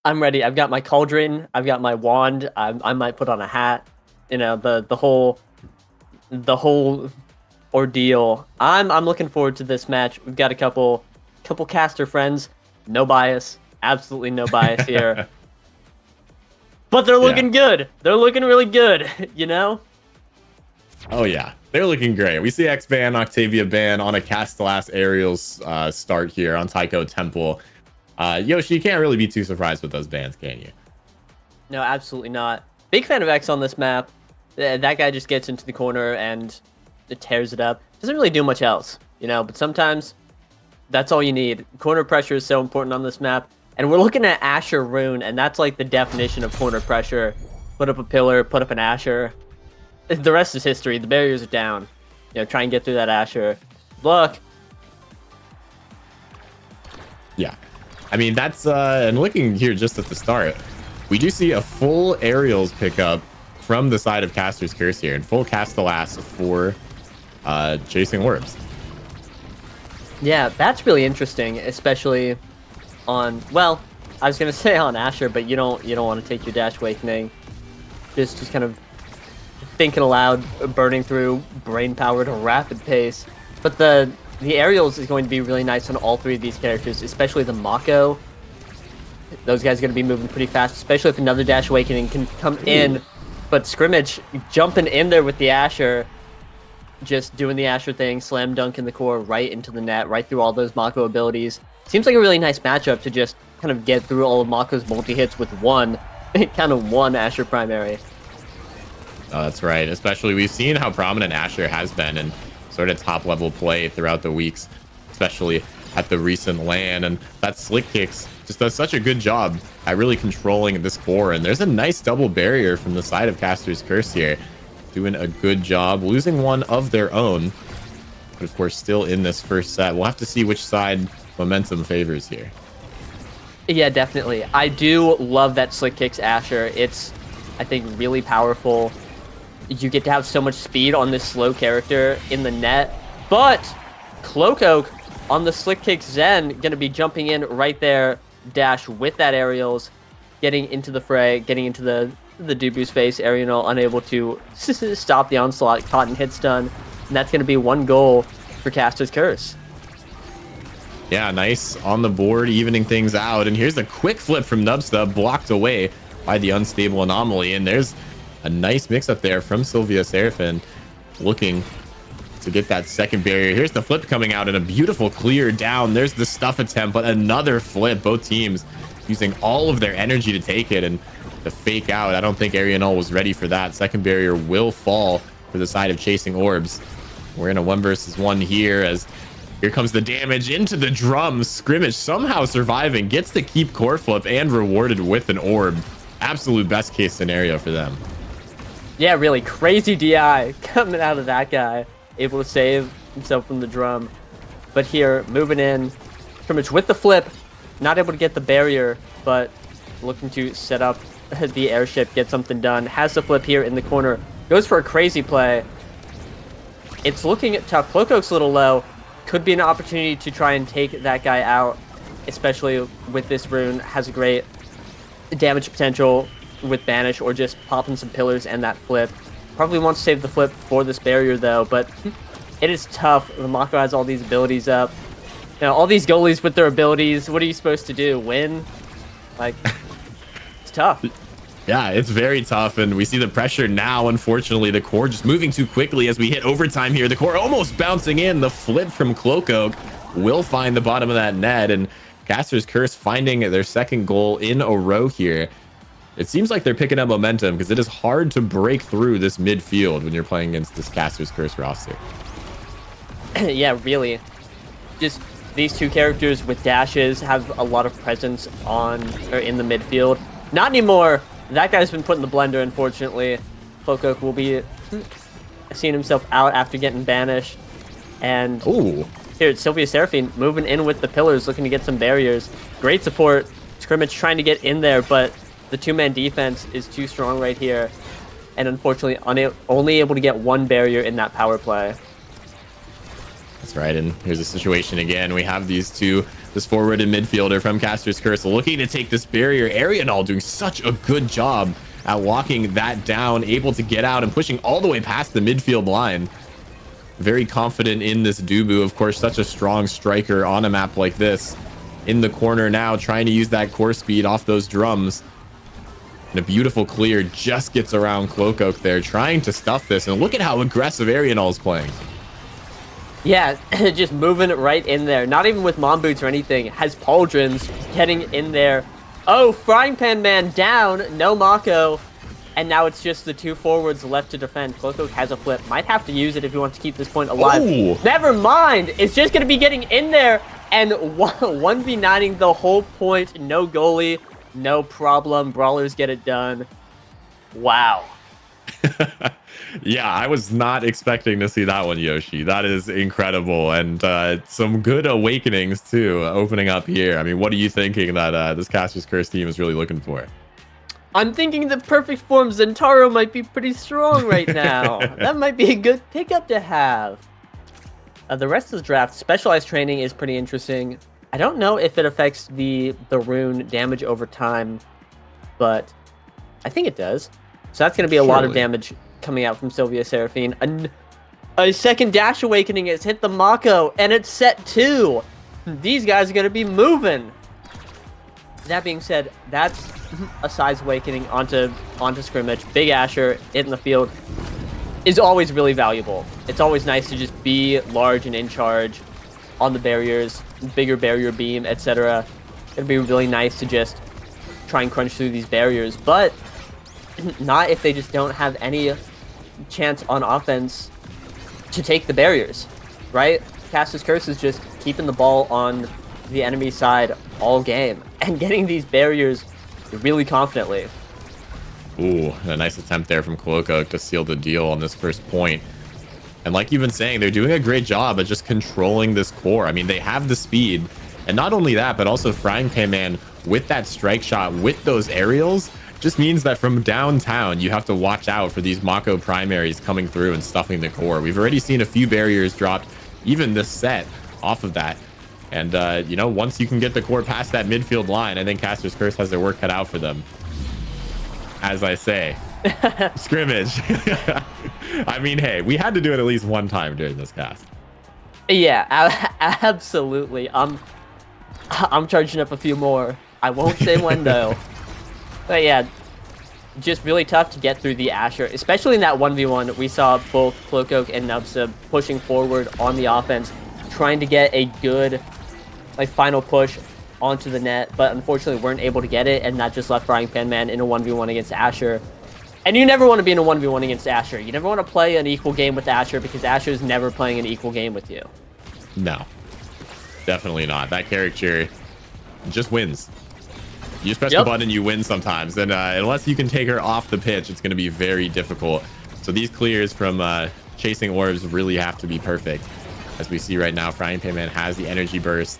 I'm ready. I've got my cauldron. I've got my wand. I might put on a hat. You know, the whole ordeal. I'm looking forward to this match. We've got a couple caster friends. No bias. Absolutely no bias here. But they're Yeah. looking good. They're looking really good, you know? Oh yeah, they're looking great. We see X-Ban, Octavia Ban on a Castellas Aerials start here on Taiko Temple. Yoshi, you can't really be too surprised with those bans, can you? No, absolutely not. Big fan of X on this map. That guy just gets into the corner and it tears it up. Doesn't really do much else, you know, but sometimes that's all you need. Corner pressure is so important on this map. And we're looking at Asher Rune, and that's like the definition of corner pressure. Put up a pillar, put up an Asher. The rest is history. The barriers are down. You know, try and get through that Asher. Look. Yeah. I mean, that's, and looking here just at the start, we do see a full aerials pickup from the side of Caster's Curse here, and full Castellas for chasing orbs. Yeah, that's really interesting, especially on, well, I was gonna say on Asher, but you don't want to take your Dash Awakening. Just kind of thinking aloud, burning through brain power at a rapid pace. But the aerials is going to be really nice on all three of these characters, especially the Mako. Those guys are going to be moving pretty fast, especially if another Dash Awakening can come in. But Scrimmage jumping in there with the Asher, just doing the Asher thing, slam dunk in the core, right into the net, right through all those Mako abilities. Seems like a really nice matchup to just kind of get through all of Mako's multi-hits with one Asher primary. Oh, that's right. Especially, we've seen how prominent Asher has been in sort of top level play throughout the weeks, especially at the recent LAN. And that Slick Kicks just does such a good job at really controlling this core. And there's a nice double barrier from the side of Caster's Curse here, doing a good job, losing one of their own. But of course, still in this first set. We'll have to see which side momentum favors here. Yeah, definitely. I do love that Slick Kicks Asher. It's, I think, really powerful. You get to have so much speed on this slow character in the net. But Cloak Oak on the Slick Kick Zen going to be jumping in right there. Dash with that aerials, getting into the fray, getting into the Dubu's face. Arianol unable to stop the onslaught. Caught and hit stun. And that's going to be one goal for Caster's Curse. Yeah, nice on the board, evening things out. And here's a quick flip from Nubstub, blocked away by the unstable anomaly. And there's a nice mix up there from Sylvia Seraphin, looking to get that second barrier. Here's the flip coming out and a beautiful clear down. There's the stuff attempt, but another flip. Both teams using all of their energy to take it and the fake out. I don't think Arianol was ready for that. Second barrier will fall for the side of chasing orbs. We're in a 1v1 here as here comes the damage into the drums. Scrimmage somehow surviving, gets to keep core flip and rewarded with an orb. Absolute best case scenario for them. Yeah, really crazy DI coming out of that guy. Able to save himself from the drum. But here, moving in. Scrimmage with the flip. Not able to get the barrier, but looking to set up the airship, get something done. Has the flip here in the corner. Goes for a crazy play. It's looking tough. Cloak Oak's a little low. Could be an opportunity to try and take that guy out, especially with this rune. Has a great damage potential with Banish or just popping some pillars and that flip. Probably wants to save the flip for this barrier though, but it is tough. The Mako has all these abilities up. You know, all these goalies with their abilities, what are you supposed to do? Win? Like, it's tough. Yeah, it's very tough, and we see the pressure now. Unfortunately, the core just moving too quickly as we hit overtime here. The core almost bouncing in. The flip from Cloak Oak will find the bottom of that net, and Caster's Curse finding their second goal in a row here. It seems like they're picking up momentum because it is hard to break through this midfield when you're playing against this Caster's Curse roster. Yeah, really. Just these two characters with dashes have a lot of presence on or in the midfield. Not anymore. That guy's been put in the blender, unfortunately. Cloak Oak will be seeing himself out after getting banished. And Ooh. here it's Sylvia Seraphine moving in with the pillars, looking to get some barriers. Great support. Scrimmage trying to get in there, but the two-man defense is too strong right here. And unfortunately, only able to get one barrier in that power play. That's right, and here's a situation again. We have these two This forward and midfielder from Caster's Curse looking to take this barrier. Arianol doing such a good job at locking that down, able to get out and pushing all the way past the midfield line. Very confident in this Dubu. Of course, such a strong striker on a map like this. In the corner now, trying to use that core speed off those drums. And a beautiful clear just gets around Cloakoak there, trying to stuff this. And look at how aggressive Arianol is playing. Yeah, just moving it right in there. Not even with Mom Boots or anything. Has Pauldrons getting in there. Oh, Frying Pan Man down. No Mako. And now it's just the two forwards left to defend. Cloakoak has a flip. Might have to use it if he wants to keep this point alive. Ooh. Never mind. It's just going to be getting in there. And 1v9ing the whole point. No goalie. No problem. Brawlers get it done. Wow. Yeah, I was not expecting to see that one, Yoshi. That is incredible. And some good awakenings, too, opening up here. I mean, what are you thinking that this Caster's Curse team is really looking for? I'm thinking the perfect form Zentaro might be pretty strong right now. That might be a good pickup to have. The rest of the draft, specialized training is pretty interesting. I don't know if it affects the rune damage over time, but I think it does. So that's going to be a lot of damage coming out from Sylvia Seraphine. A second Dash Awakening has hit the Mako, and it's set 2. These guys are going to be moving. That being said, that's a size awakening onto scrimmage. Big Asher in the field is always really valuable. It's always nice to just be large and in charge on the barriers, bigger barrier beam, etc. It'd be really nice to just try and crunch through these barriers, but not if they just don't have any chance on offense to take the barriers, right? Caster's Curse is just keeping the ball on the enemy side all game and getting these barriers really confidently. Ooh, a nice attempt there from Cloakoak to seal the deal on this first point. And like you've been saying, they're doing a great job at just controlling this core. I mean, they have the speed. And not only that, but also Frying Pan Man with that strike shot, with those aerials, just means that from downtown, you have to watch out for these Mako primaries coming through and stuffing the core. We've already seen a few barriers dropped, even this set, off of that. And, you know, once you can get the core past that midfield line, I think Caster's Curse has their work cut out for them. As I say, scrimmage. I mean, hey, we had to do it at least one time during this cast. Yeah, absolutely. I'm charging up a few more. I won't say when, though. But yeah, just really tough to get through the Asher, especially in that 1v1. We saw both Cloakoak and Nubsub pushing forward on the offense, trying to get a good final push onto the net, but unfortunately weren't able to get it, and that just left Frying Pan Man in a 1v1 against Asher. And you never want to be in a 1v1 against Asher. You never want to play an equal game with Asher, because Asher is never playing an equal game with you. No, definitely not. That character just wins. You just press the button, you win sometimes. And unless you can take her off the pitch, it's going to be very difficult. So these clears from chasing orbs really have to be perfect. As we see right now, Frying Pan Man has the energy burst,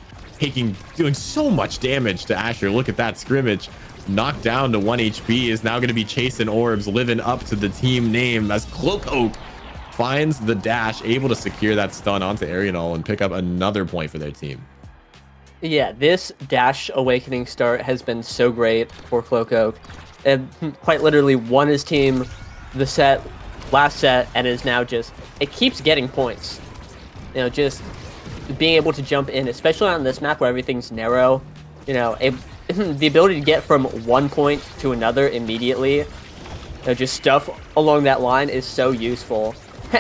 doing so much damage to Asher. Look at that scrimmage. Knocked down to 1 HP, is now going to be chasing orbs, living up to the team name as Cloakoak finds the dash, able to secure that stun onto Arianol and pick up another point for their team. Yeah, this Dash Awakening start has been so great for Cloakoak. It quite literally won his team the last set, and is now just, it keeps getting points. You know, just being able to jump in, especially on this map where everything's narrow, you know, the ability to get from one point to another immediately, you know, just stuff along that line is so useful.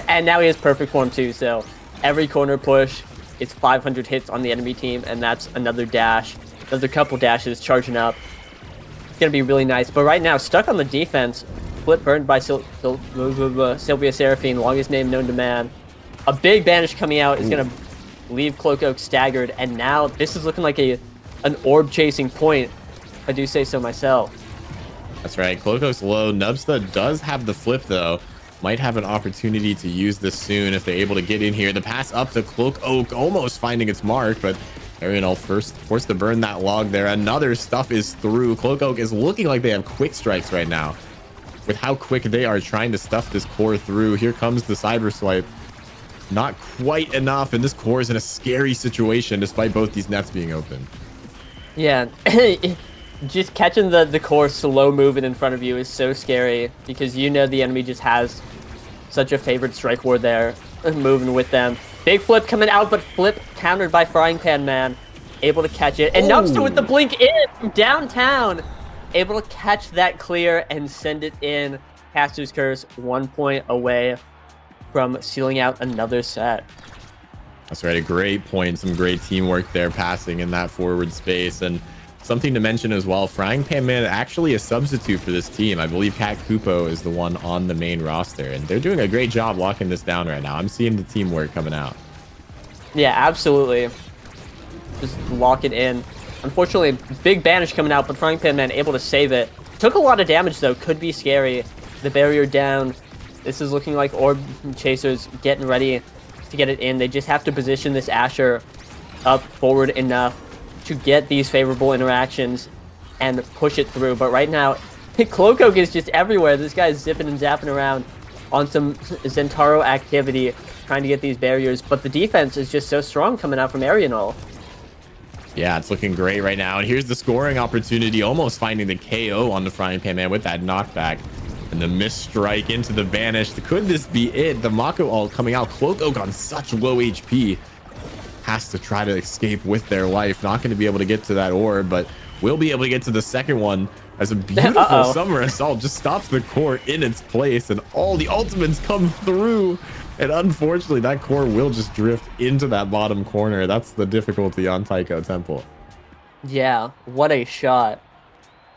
And now he has perfect form too, so every corner push, it's 500 hits on the enemy team, and that's another dash, another couple dashes charging up. It's going to be really nice. But right now, stuck on the defense, flip burned by Sylvia Seraphine, longest name known to man. A big banish coming out is going to leave Cloakoak staggered, and now this is looking like an orb chasing point, if I do say so myself. That's right. Cloakoak's low. Nubsta does have the flip, though. Might have an opportunity to use this soon if they're able to get in here. The pass up to Cloakoak, almost finding its mark, but Arianol first forced to burn that log there. Another stuff is through. Cloakoak is looking like they have quick strikes right now with how quick they are trying to stuff this core through. Here comes the cyber swipe. not quite enough, and this core is in a scary situation despite both these nets being open. Yeah, just catching the core slow moving in front of you is so scary because you know the enemy just has such a favorite strike ward there moving with them. Big flip coming out, but flip countered by Frying Pan Man. Able to catch it. And Nubster with the blink in from downtown. Able to catch that clear and send it in. Caster's Curse 1 point away from sealing out another set. That's right. A great point. Some great teamwork there passing in that forward space. And something to mention as well, Frying Pan Man actually a substitute for this team. I believe Cat Kupo is the one on the main roster. And they're doing a great job locking this down right now. I'm seeing the teamwork coming out. Yeah, absolutely. Just lock it in. Unfortunately, big banish coming out, but Frying Pan Man able to save it. Took a lot of damage, though. Could be scary. The barrier down. This is looking like Orb Chasers getting ready to get it in. They just have to position this Asher up forward enough to get these favorable interactions and push it through. But right now, Cloak is just everywhere. This guy's zipping and zapping around on some Zentaro activity, trying to get these barriers. But the defense is just so strong coming out from Arianol. Yeah, it's looking great right now. And here's the scoring opportunity, almost finding the KO on the Frying Pan Man with that knockback. And the missed strike into the vanish. Could this be it? The Mako ult coming out. Cloak Oak on such low HP. Has to try to escape with their life. Not going to be able to get to that orb, but will be able to get to the second one as a beautiful Summer Assault just stops the core in its place. And all the ultimates come through. And unfortunately, that core will just drift into that bottom corner. That's the difficulty on Taiko Temple. Yeah, what a shot.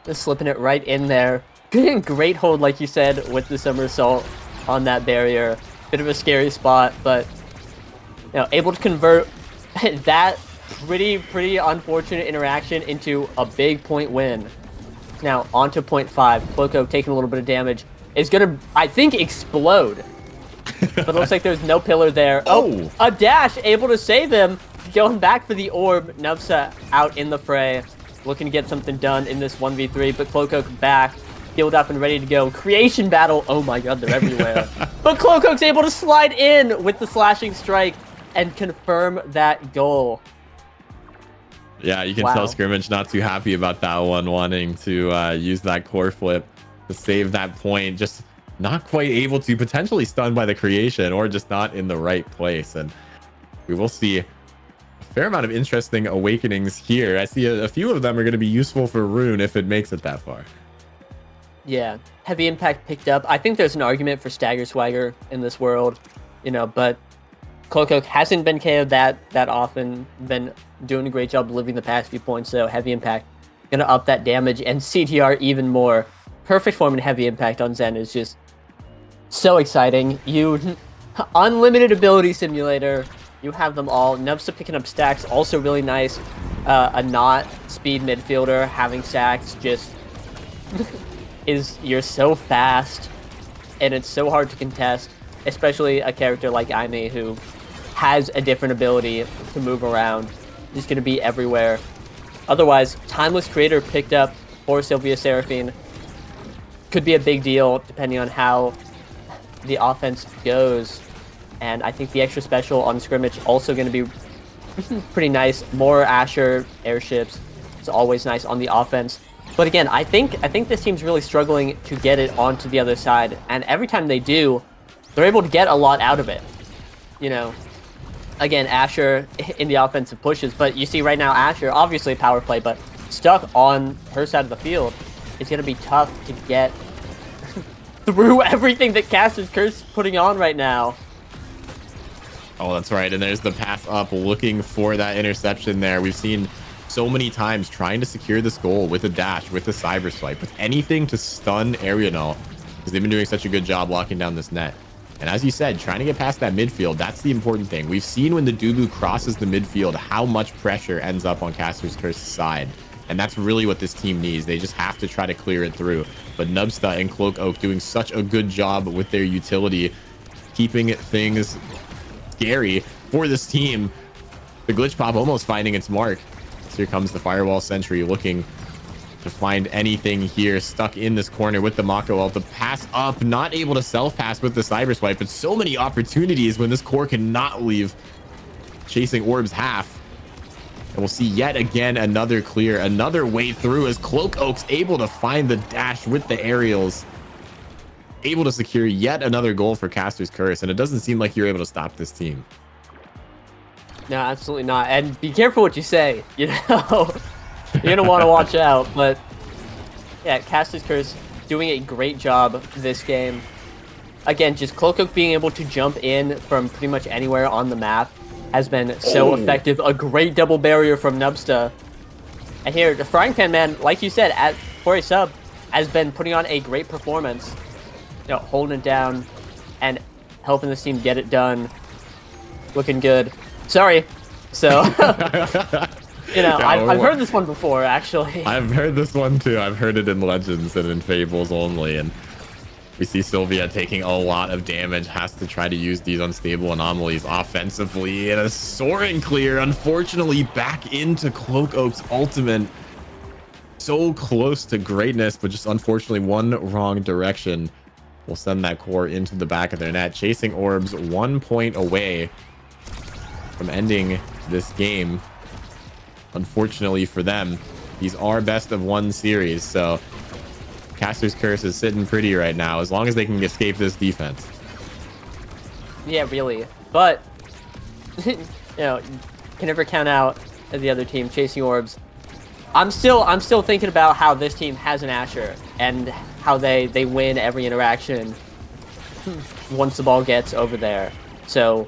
Just slipping it right in there. Getting great hold, like you said, with the Summer Assault on that barrier. Bit of a scary spot, but you know, able to convert that pretty unfortunate interaction into a big point win. Now, on to point 5. Cloco taking a little bit of damage. Is going to, I think, explode. But it looks like there's no pillar there. Oh, a dash able to save him. Going back for the orb. Nubsa out in the fray. Looking to get something done in this 1v3. But Cloco back. Healed up and ready to go. Creation battle. Oh my god, they're everywhere. But Cloco's able to slide in with the slashing strike and confirm that goal. Yeah, you can tell Scrimmage not too happy about that one, wanting to use that core flip to save that point. Just not quite able to, potentially stunned by the creation or just not in the right place. And we will see a fair amount of interesting awakenings here. I see a few of them are going to be useful for Rune if it makes it that far. Yeah, heavy impact picked up. I think there's an argument for Stagger Swagger in this world, you know, but Cloak hasn't been KO'd that often, been doing a great job living the past few points, so heavy impact gonna up that damage and CTR even more. Perfect form and heavy impact on Zen is just so exciting. You unlimited ability simulator, you have them all. Nubsa picking up stacks, also really nice. A not speed midfielder having stacks just you're so fast and it's so hard to contest, especially a character like Aimee who has a different ability to move around. He's going to be everywhere. Otherwise, Timeless Creator picked up for Sylvia Seraphine. Could be a big deal depending on how the offense goes. And I think the extra special on Scrimmage also going to be pretty nice. More Asher airships. It's always nice on the offense. But again, I think this team's really struggling to get it onto the other side. And every time they do, they're able to get a lot out of it. You know, again, Asher in the offensive pushes. But you see right now, Asher, obviously power play, but stuck on her side of the field. It's going to be tough to get through everything that Caster's Curse is putting on right now. Oh, that's right. And there's the pass up looking for that interception there. We've seen so many times trying to secure this goal with a dash, with a cyber swipe, with anything to stun Arianol, because they've been doing such a good job locking down this net. And as you said, trying to get past that midfield, that's the important thing. We've seen when the Dubu crosses the midfield, how much pressure ends up on Caster's Curse's side. And that's really what this team needs. They just have to try to clear it through. But Nubsta and Cloak Oak doing such a good job with their utility, keeping things scary for this team. The glitch pop almost finding its mark. So here comes the Firewall Sentry looking to find anything here. Stuck in this corner with the Mako ult. The pass up, not able to self-pass with the Cyber Swipe, but so many opportunities when this core cannot leave Chasing Orbs half. And we'll see yet again another clear, another way through as Cloak Oak's able to find the dash with the aerials. Able to secure yet another goal for Caster's Curse, and it doesn't seem like you're able to stop this team. No, absolutely not. And be careful what you say, you know? You're going to want to watch out. But yeah, Caster's Curse doing a great job this game. Again, just Cloak Oak being able to jump in from pretty much anywhere on the map has been so effective. A great double barrier from Nubsta. And here, the Frying Pan Man, like you said, for a sub, has been putting on a great performance. You know, holding it down and helping this team get it done. Looking good. Sorry. So, you know, I've heard this one before, actually. I've heard this one too. I've heard it in Legends and in Fables only. And we see Sylvia taking a lot of damage, has to try to use these unstable anomalies offensively. And a soaring clear, unfortunately, back into Cloak Oak's ultimate. So close to greatness, but just unfortunately one wrong direction will send that core into the back of their net. Chasing Orbs 1 point away from ending this game. Unfortunately for them, these are best of 1 series, so Caster's Curse is sitting pretty right now as long as they can escape this defense. Yeah, really. But you know, can never count out the other team, Chasing Orbs. I'm still thinking about how this team has an Asher and how they win every interaction once the ball gets over there. So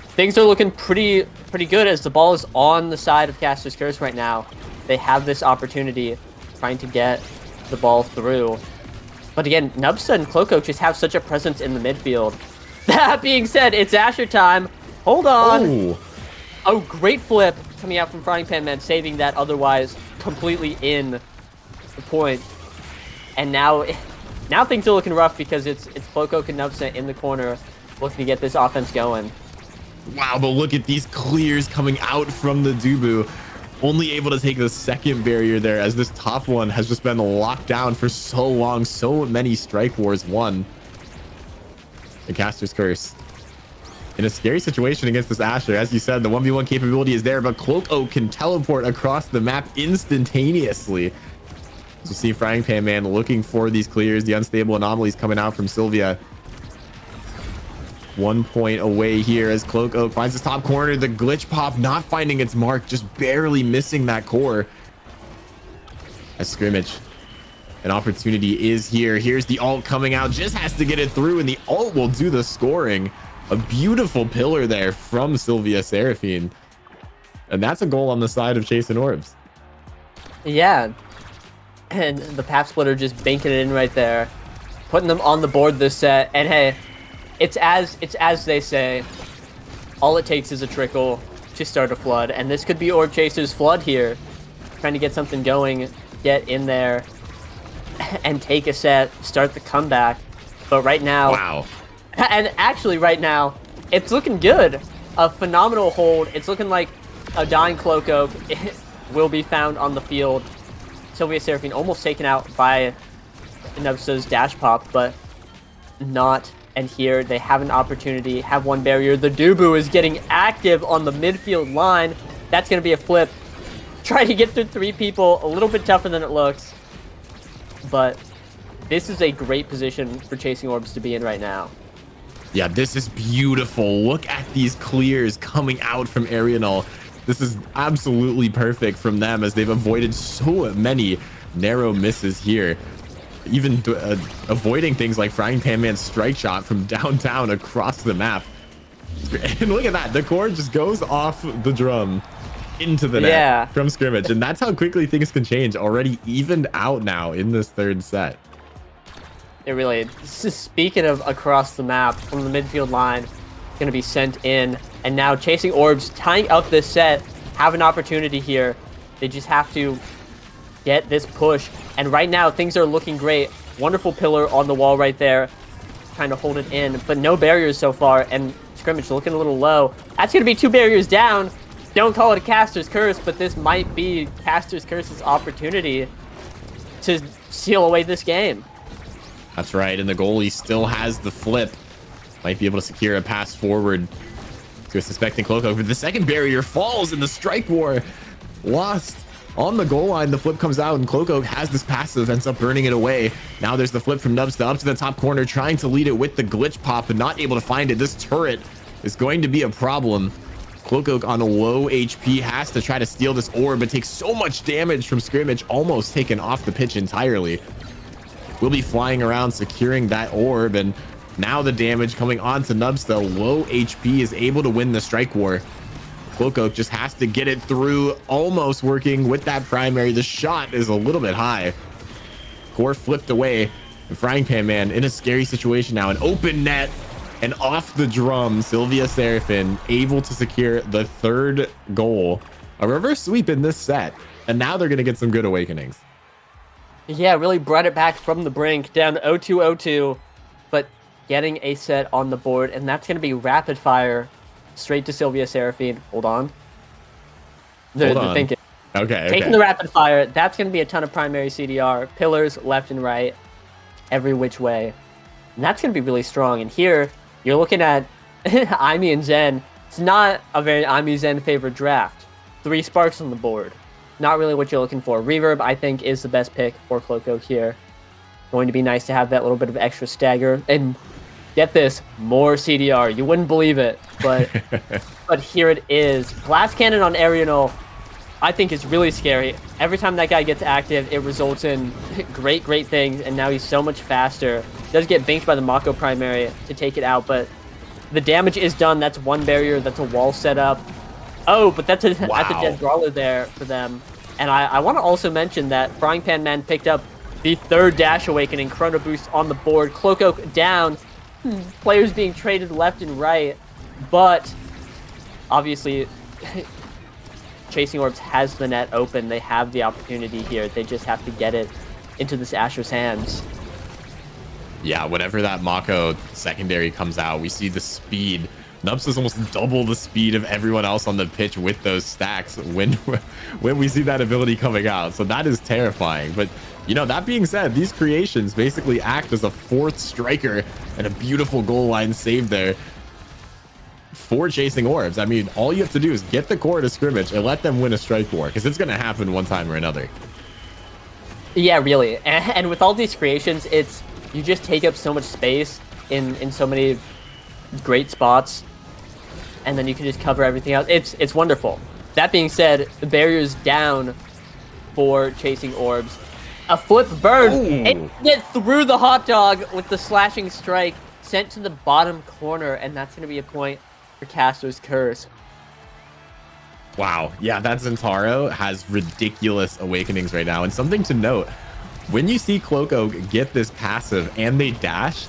things are looking pretty good as the ball is on the side of Caster's Curse right now. They have this opportunity trying to get the ball through. But again, Nubsta and Cloak Oak just have such a presence in the midfield. That being said, it's Asher time. Hold on. Ooh. Oh, great flip coming out from Frying Pan Man, saving that otherwise completely in the point. And now things are looking rough because it's Cloak Oak and Nubsta in the corner looking to get this offense going. Wow, but look at these clears coming out from the Dubu. Only able to take the second barrier there as this top one has just been locked down for so long. So many strike wars won. The Caster's Curse in a scary situation against this Asher. As you said, the 1v1 capability is there, but Cloak Oak can teleport across the map instantaneously. As you see Frying Pan Man looking for these clears, the unstable anomalies coming out from Sylvia. 1 point away here as Cloak Oak finds his top corner. The glitch pop not finding its mark, just barely missing that core. A scrimmage. An opportunity is here. Here's the ult coming out. Just has to get it through, and the ult will do the scoring. A beautiful pillar there from Sylvia Seraphine. And that's a goal on the side of Chasing Orbs. Yeah. And the Pap Splitter just banking it in right there. Putting them on the board this set. And hey, it's as they say, all it takes is a trickle to start a flood. And this could be Orb Chaser's flood here. Trying to get something going, get in there, and take a set, start the comeback. But right now... Wow. And actually right now, it's looking good. A phenomenal hold. It's looking like a dying Cloak Oak will be found on the field. Sylvia Seraphine almost taken out by Nubsta's dash pop, but not. And here they have an opportunity, have one barrier. The Dubu is getting active on the midfield line. That's going to be a flip. Trying to get through 3 people, a little bit tougher than it looks. But this is a great position for Chasing Orbs to be in right now. Yeah, this is beautiful. Look at these clears coming out from Arianol. This is absolutely perfect from them as they've avoided so many narrow misses here. Even avoiding things like Frying Pan Man's strike shot from downtown across the map. And look at that. The core just goes off the drum into the net from scrimmage. And that's how quickly things can change. Already evened out now in this 3rd set. It really is. Speaking of across the map from the midfield line, going to be sent in. And now Chasing Orbs tying up this set, have an opportunity here. They just have to get this push. And right now, things are looking great. Wonderful pillar on the wall right there. Trying to hold it in, but no barriers so far. And scrimmage looking a little low. That's going to be 2 barriers down. Don't call it a Caster's Curse, but this might be Caster's Curse's opportunity. to seal away this game. That's right, and the goalie still has the flip. Might be able to secure a pass forward to a suspecting Cloco, but the second barrier falls in the strike war. Lost on the goal line. The flip comes out, and Cloco has this passive, ends up burning it away. Now there's the flip from Nubsta up to the top corner, trying to lead it with the glitch pop, but not able to find it. This turret is going to be a problem. Cloco on a low HP has to try to steal this orb, but takes so much damage from scrimmage, almost taken off the pitch entirely. We'll be flying around securing that orb, and now the damage coming onto Nubsta. Low HP is able to win the strike war. Cloco just has to get it through, almost working with that primary. The shot is a little bit high. Core flipped away, and Frying Pan Man in a scary situation now. An open net, and off the drum, Sylvia Seraphin able to secure the third goal. A reverse sweep in this set, and now they're going to get some good awakenings. Yeah, really brought it back from the brink, down 0-2-0-2, but getting a set on the board, and that's going to be rapid fire straight to Sylvia Seraphin. Hold on. They're thinking. Okay. Taking the rapid fire, that's going to be a ton of primary CDR, pillars left and right, every which way. And that's going to be really strong. And here, you're looking at Aimee and Zen. It's not a very Aimee Zen favorite draft. 3 sparks on the board. Not really what you're looking for. Reverb, I think, is the best pick for Cloco here. Going to be nice to have that little bit of extra stagger. And get this, more CDR. You wouldn't believe it, but but here it is. Glass Cannon on Arianel, I think, is really scary. Every time that guy gets active, it results in great things, and now he's so much faster. Does get banked by the Mako primary to take it out, but the damage is done. That's one barrier. That's a wall set up. Oh, but that's a dead brawler there for them. And I want to also mention that Frying Pan Man picked up the third Dash Awakening, Chrono Boost on the board. Cloco down. Players being traded left and right, but obviously Chasing Orbs has the net open. They have the opportunity here. They just have to get it into this Asher's hands. Yeah, whenever that Mako secondary comes out, we see the speed. Nubs is almost double the speed of everyone else on the pitch with those stacks when we see that ability coming out. So that is terrifying. But, you know, that being said, these creations basically act as a fourth striker, and a beautiful goal line save there for Chasing Orbs. I mean, all you have to do is get the core to scrimmage and let them win a strike war, because it's going to happen one time or another. Yeah, really. And with all these creations, you just take up so much space in so many great spots, and then you can just cover everything else. It's wonderful. That being said, the barrier's down for Chasing Orbs. A flip burn, and get through the hot dog with the slashing strike, sent to the bottom corner, and that's going to be a point for Caster's Curse. Wow. Yeah, that Zentaro has ridiculous awakenings right now. And something to note, when you see Cloco get this passive and they dash,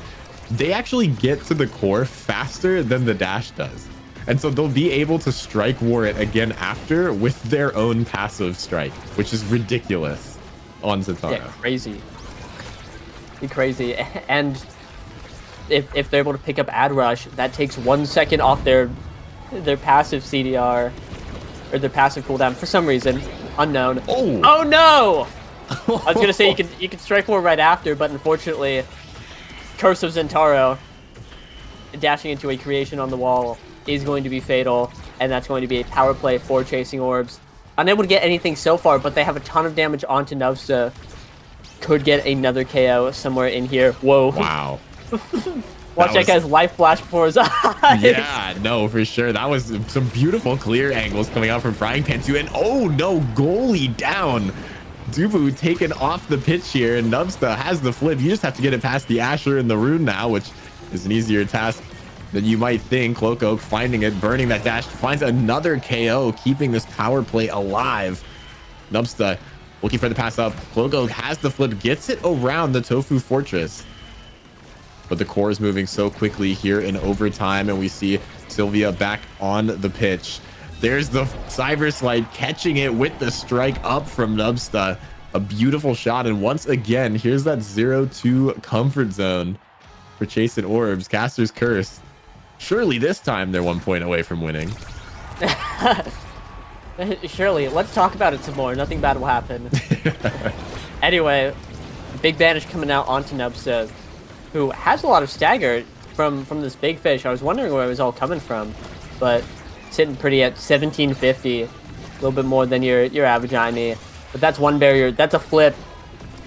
they actually get to the core faster than the dash does. And so they'll be able to strike war it again after with their own passive strike, which is ridiculous on Zentaro. Yeah, crazy. And if they're able to pick up Ad Rush, that takes 1 second off their passive CDR, or their passive cooldown for some reason unknown. Oh no! I was gonna say you can strike war right after, but unfortunately, Curse of Zentaro dashing into a creation on the wall is going to be fatal, and that's going to be a power play for Chasing Orbs. Unable to get anything so far, but they have a ton of damage onto Nubsta. Could get another KO somewhere in here. Whoa. Wow. Watch that guy's life flash before his eyes. Yeah, no, for sure. That was some beautiful clear angles coming out from Frying Pan 2. And oh no, goalie down. Dubu taken off the pitch here, and Nubsta has the flip. You just have to get it past the Asher and the Rune now, which is an easier task than you might think. Cloco finding it, burning that dash, finds another KO, keeping this power play alive. Nubsta looking for the pass up. Cloco has the flip, gets it around the Tofu Fortress. But the core is moving so quickly here in overtime, and we see Sylvia back on the pitch. There's the Cyber Slide, catching it with the strike up from Nubsta. A beautiful shot, and once again, here's that 0-2 comfort zone for Chasing Orbs. Caster's Curse. Surely this time they're 1 point away from winning. Surely. Let's talk about it some more. Nothing bad will happen. Anyway, big banish coming out onto Nubsa, who has a lot of stagger from this big fish. I was wondering where it was all coming from, but sitting pretty at 1750, a little bit more than your average IME. But that's one barrier. That's a flip.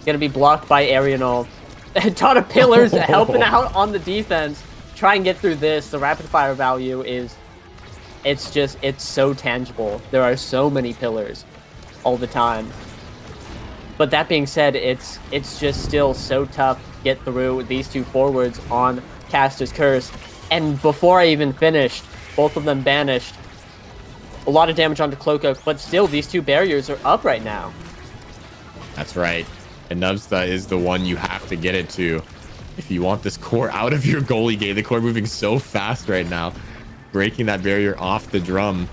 Gonna be blocked by Arianol. A ton of pillars helping out on the defense. Try and get through this. The rapid fire value is, it's so tangible. There are so many pillars all the time. But that being said, it's just still so tough to get through these two forwards on Caster's Curse. And before I even finished, both of them banished. A lot of damage onto Cloakoak, but still these two barriers are up right now. That's right. And Nubsta is the one you have to get it to if you want this core out of your goalie game. The core moving so fast right now, breaking that barrier off the drum.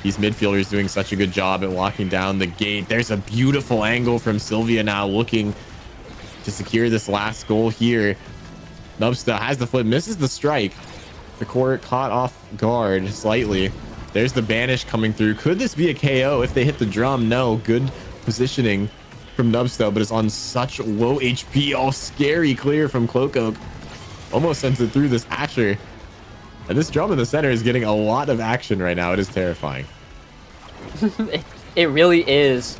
These midfielders doing such a good job at locking down the gate. There's a beautiful angle from Sylvia now, looking to secure this last goal here. Nubsta has the flip, misses the strike. The core caught off guard slightly. There's the banish coming through. Could this be a KO if they hit the drum? No. Good positioning from Nubsta, but it's on such low HP. Oh, scary clear from Cloakoak. Almost sends it through this Asher. And this drum in the center is getting a lot of action right now. It is terrifying. It really is.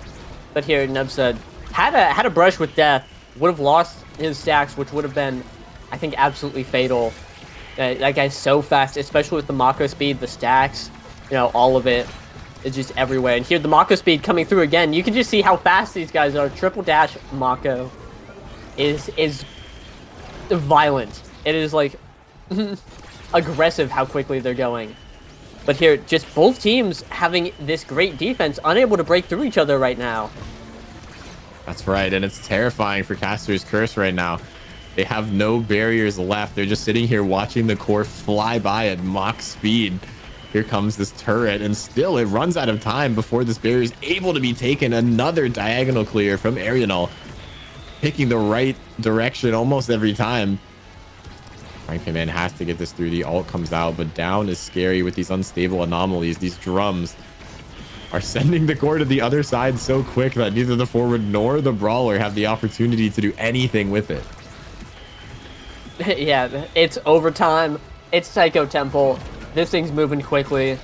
But here, Nubsa had a brush with death. Would have lost his stacks, which would have been, I think, absolutely fatal. That guy's so fast, especially with the Mako speed, the stacks, all of it. It's just everywhere. And here, the Mako speed coming through again. You can just see how fast these guys are. Triple dash Mako is violent. It is like aggressive how quickly they're going. But here, just both teams having this great defense, unable to break through each other right now. That's right, and it's terrifying for Caster's Curse right now. They have no barriers left. They're just sitting here watching the core fly by at Mach speed. Here comes this turret, and still it runs out of time before this barrier is able to be taken. Another diagonal clear from Arianol, picking the right direction almost every time. Frankman has to get this through. The ult comes out, but down is scary with these unstable anomalies. These drums are sending the core to the other side so quick that neither the forward nor the brawler have the opportunity to do anything with it. Yeah, it's overtime. It's Psycho Temple. This thing's moving quickly.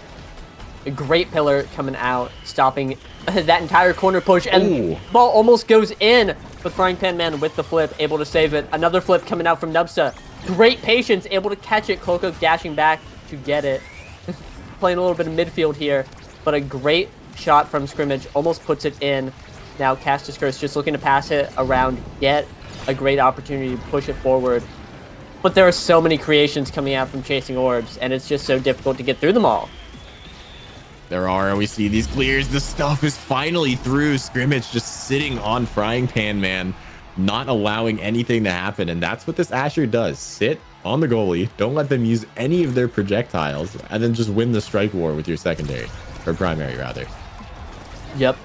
A great pillar coming out, stopping that entire corner push, and ball almost goes in. But Frying Pan Man with the flip, able to save it. Another flip coming out from Nubsta. Great patience, able to catch it. Cloakoak dashing back to get it. Playing a little bit of midfield here, but a great shot from scrimmage almost puts it in. Now Caster's Curse just looking to pass it around, get a great opportunity to push it forward. But there are so many creations coming out from chasing orbs, and it's just so difficult to get through them all. There are, and we see these clears. The stuff is finally through. Scrimmage just sitting on Frying Pan Man, not allowing anything to happen. And that's what this Asher does. Sit on the goalie. Don't let them use any of their projectiles, and then just win the strike war with your secondary, or primary rather. Yep.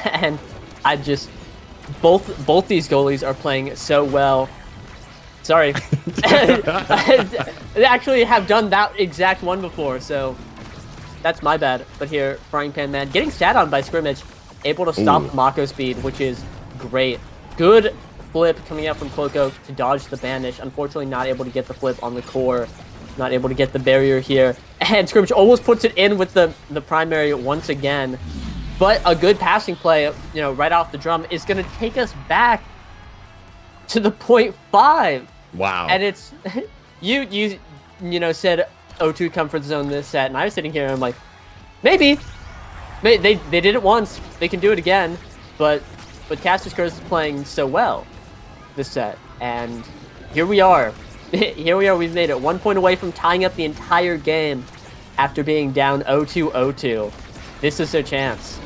And I just, both these goalies are playing so well. Sorry. They actually have done that exact one before, so that's my bad. But here, Frying Pan Man getting sat on by scrimmage, able to stop Mako speed, which is great. Good flip coming out from Cloakoak to dodge the banish. Unfortunately, not able to get the flip on the core. Not able to get the barrier here. And scrimmage almost puts it in with the primary once again. But a good passing play, right off the drum is going to take us back to the 0.5. Wow. And it's you said O2 comfort zone this set, and I was sitting here and I'm like, maybe they did it once, they can do it again, but Caster's Curse is playing so well this set, and here we are. We've made it 1 point away from tying up the entire game after being down 0-2. This is their chance.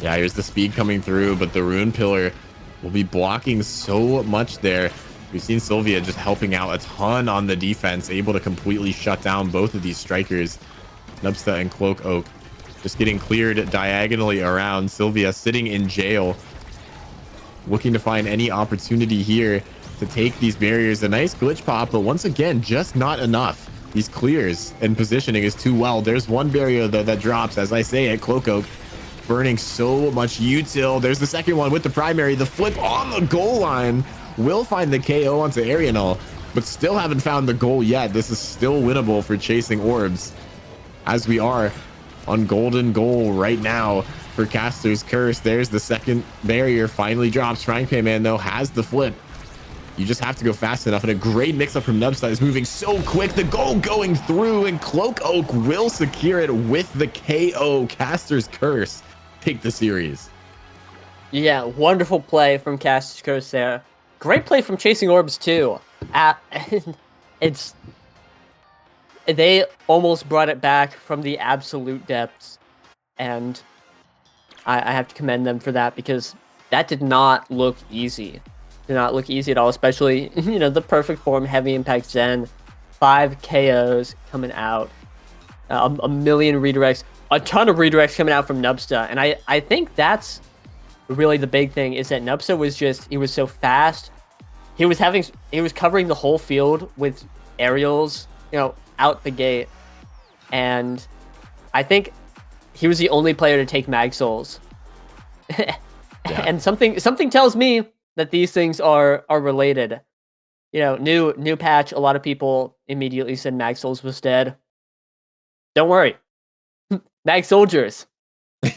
Yeah, here's the speed coming through, but the rune pillar will be blocking so much there. We've seen Sylvia just helping out a ton on the defense, able to completely shut down both of these strikers. Nubsta and Cloakoak just getting cleared diagonally around. Sylvia sitting in jail, looking to find any opportunity here to take these barriers. A nice glitch pop, but once again, just not enough. These clears and positioning is too well. There's one barrier though that drops, as I say, at Cloakoak. burning so much util. There's the second one with the primary. The flip on the goal line will find the KO onto Arianel, but still haven't found the goal yet. This is still winnable for chasing orbs, as we are on golden goal right now for Caster's Curse. There's the second barrier, finally drops. Frying Pan Man, though, has the flip. You just have to go fast enough, and a great mix-up from Nubstud is moving so quick. The goal going through, and Cloak Oak will secure it with the KO. Caster's Curse take the series. Yeah, wonderful play from Caster's Curse there. Great play from Chasing Orbs, too. They almost brought it back from the absolute depths, and I have to commend them for that, because that did not look easy. Did not look easy at all, especially, the perfect form, heavy impact Zen, 5 KOs coming out, a million redirects, a ton of redirects coming out from Nubsta, and I think that's really the big thing, is that Nubsta he was so fast. He was covering the whole field with aerials, out the gate, and I think he was the only player to take Mag Souls. Yeah. And something tells me that these things are related. New patch, a lot of people immediately said Mag Souls was dead. Don't worry. Mag Soldiers.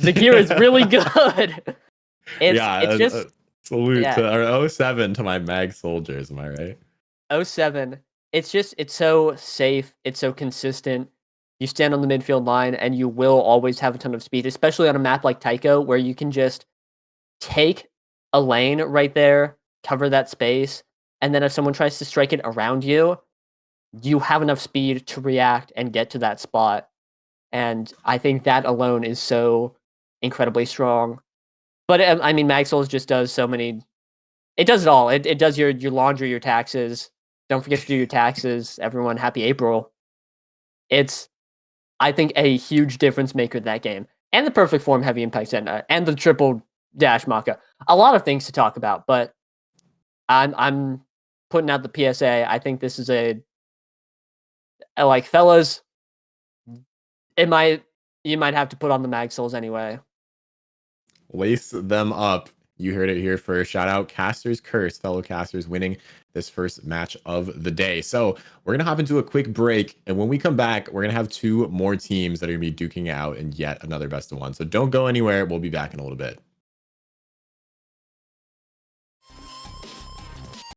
The gear is really good. Salute to 07 to my Mag Soldiers, am I right? 07. It's so safe, it's so consistent. You stand on the midfield line and you will always have a ton of speed, especially on a map like Tycho, where you can just take a lane right there, cover that space, and then if someone tries to strike it around you, you have enough speed to react and get to that spot. And I think that alone is so incredibly strong. But I mean, Mag Souls just does so many. It does it all. It does your laundry, your taxes. Don't forget to do your taxes. Everyone, happy April. It's, I think, a huge difference maker that game. And the perfect form heavy impact Zen, and the triple dash Maka. A lot of things to talk about, but I'm putting out the PSA. I think this is fellas, you might have to put on the Mag Souls anyway. Lace them up. You heard it here first. Shout out Caster's Curse, fellow casters winning this first match of the day. So we're going to hop into a quick break. And when we come back, we're going to have 2 more teams that are going to be duking out in yet another best of 1. So don't go anywhere. We'll be back in a little bit.